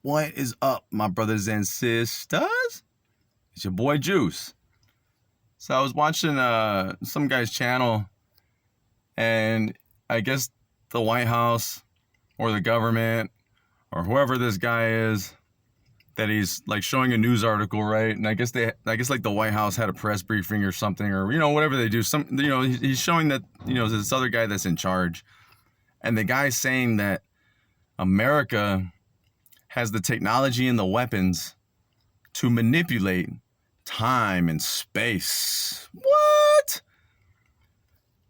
What is up, my brothers and sisters? It's your boy Juice. So I was watching some guy's channel, and I guess the White House or the government or whoever this guy is, that he's like showing a news article, right? And I guess like the White House had a press briefing or something, or whatever they do. He's showing that this other guy that's in charge, and the guy's saying that America has the technology and the weapons to manipulate time and space. What?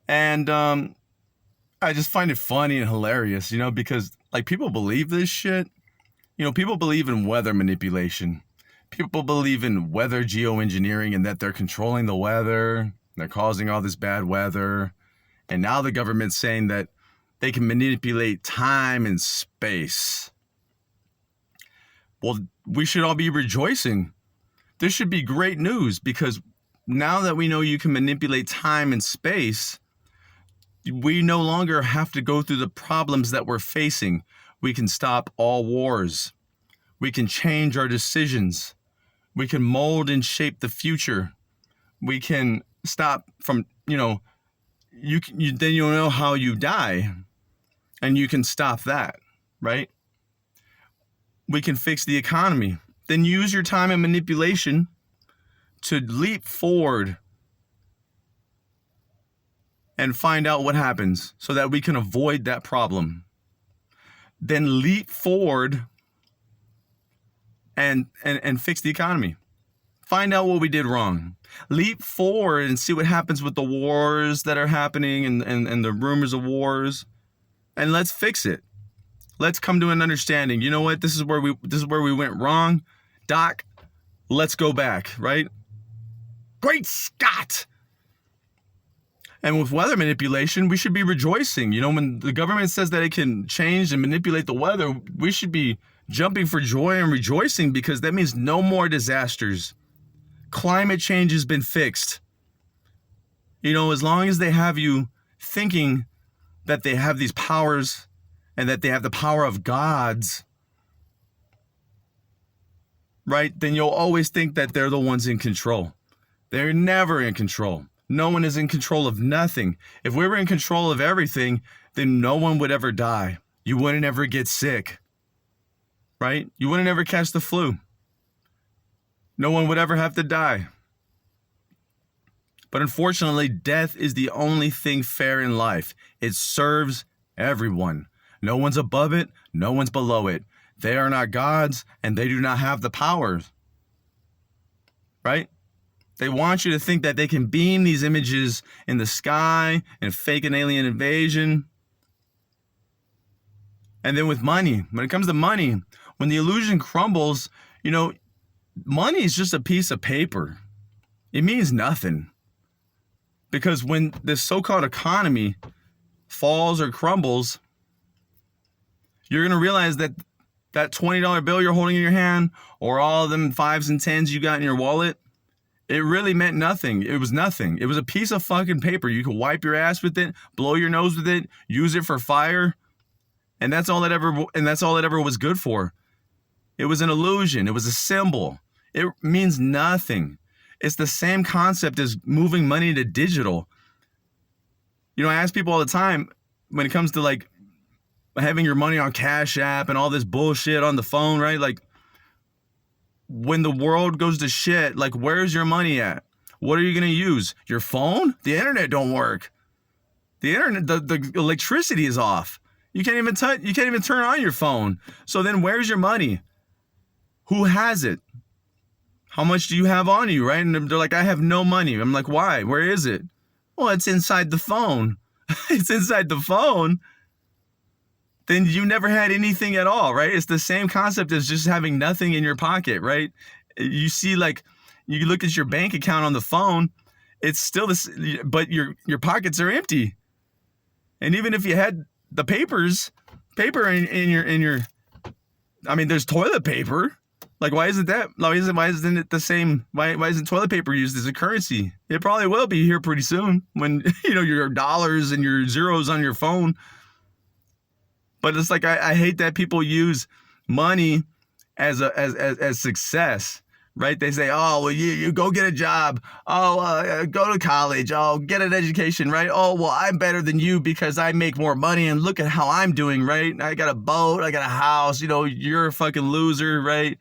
And I just find it funny and hilarious, because like people believe this shit. People believe in weather manipulation. People believe in weather geoengineering and that they're controlling the weather. They're causing all this bad weather. And now the government's saying that they can manipulate time and space. Well, we should all be rejoicing. This should be great news, because now that we know you can manipulate time and space, we no longer have to go through the problems that we're facing. We can stop all wars. We can change our decisions. We can mold and shape the future. We can stop from, then you'll know how you die, and you can stop that, right? We can fix the economy. Then use your time and manipulation to leap forward and find out what happens so that we can avoid that problem. Then leap forward and fix the economy. Find out what we did wrong. Leap forward and see what happens with the wars that are happening and the rumors of wars, and let's fix it. Let's come to an understanding. You know what? This is where we went wrong. Doc, let's go back, right? Great Scott! And with weather manipulation, we should be rejoicing. When the government says that it can change and manipulate the weather, we should be jumping for joy and rejoicing, because that means no more disasters. Climate change has been fixed. As long as they have you thinking that they have these powers and that they have the power of gods, right? Then you'll always think that they're the ones in control. They're never in control. No one is in control of nothing. If we were in control of everything, then no one would ever die. You wouldn't ever get sick, right? You wouldn't ever catch the flu. No one would ever have to die. But unfortunately, death is the only thing fair in life. It serves everyone. No one's above it. No one's below it. They are not gods, and they do not have the powers, right? They want you to think that they can beam these images in the sky and fake an alien invasion. And then with money, when it comes to money, when the illusion crumbles, money is just a piece of paper. It means nothing. Because when this so-called economy falls or crumbles, you're going to realize that $20 bill you're holding in your hand, or all of them 5s and 10s you got in your wallet, it really meant nothing. It was nothing. It was a piece of fucking paper. You could wipe your ass with it, blow your nose with it, use it for fire, and that's all it ever was good for. It was an illusion. It was a symbol. It means nothing. It's the same concept as moving money to digital. I ask people all the time when it comes to like having your money on Cash App and all this bullshit on the phone, right? Like, when the world goes to shit, like, where's your money at? What are you going to use? Your phone? The internet don't work. The internet, the electricity is off. You can't even turn on your phone. So then where's your money? Who has it? How much do you have on you, right? And they're like, I have no money. I'm like, why? Where is it? Well, it's inside the phone. It's inside the phone. Then you never had anything at all, right? It's the same concept as just having nothing in your pocket, right? You see, like, you look at your bank account on the phone, it's still this, but your pockets are empty. And even if you had the paper in your, I mean, there's toilet paper. Like, why isn't it the same? Why isn't toilet paper used as a currency? It probably will be here pretty soon when, your dollars and your zeros on your phone. But it's like, I hate that people use money as success, right? They say, oh, well, you go get a job. Oh, go to college. Oh, get an education, right? Oh, well, I'm better than you because I make more money and look at how I'm doing, right? I got a boat. I got a house. You're a fucking loser, right?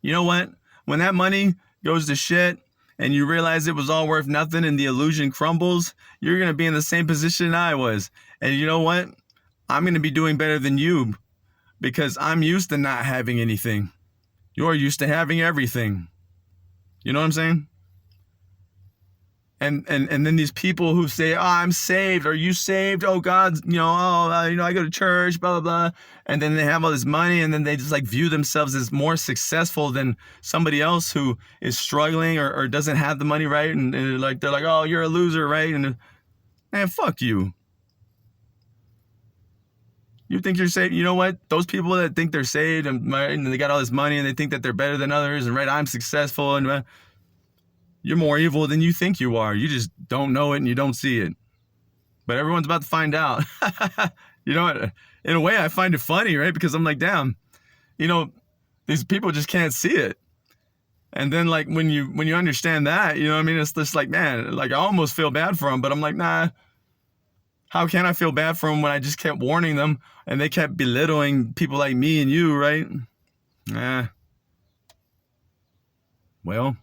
You know what? When that money goes to shit and you realize it was all worth nothing and the illusion crumbles, you're going to be in the same position I was. And you know what? I'm going to be doing better than you because I'm used to not having anything. You're used to having everything. You know what I'm saying? And then these people who say, oh, I'm saved. Are you saved? Oh, God, I go to church, blah, blah, blah. And then they have all this money and then they just like view themselves as more successful than somebody else who is struggling or doesn't have the money, right? And they're like, oh, you're a loser, right? And man, fuck you. You think you're saved? You know what? Those people that think they're saved and they got all this money and they think that they're better than others and right, I'm successful and you're more evil than you think you are. You just don't know it and you don't see it. But everyone's about to find out. You know what? In a way, I find it funny, right? Because I'm like, damn, these people just can't see it. And then like when you understand that, you know what I mean? It's just like, man, like I almost feel bad for them, but I'm like, nah. How can I feel bad for them when I just kept warning them and they kept belittling people like me and you, right? Well,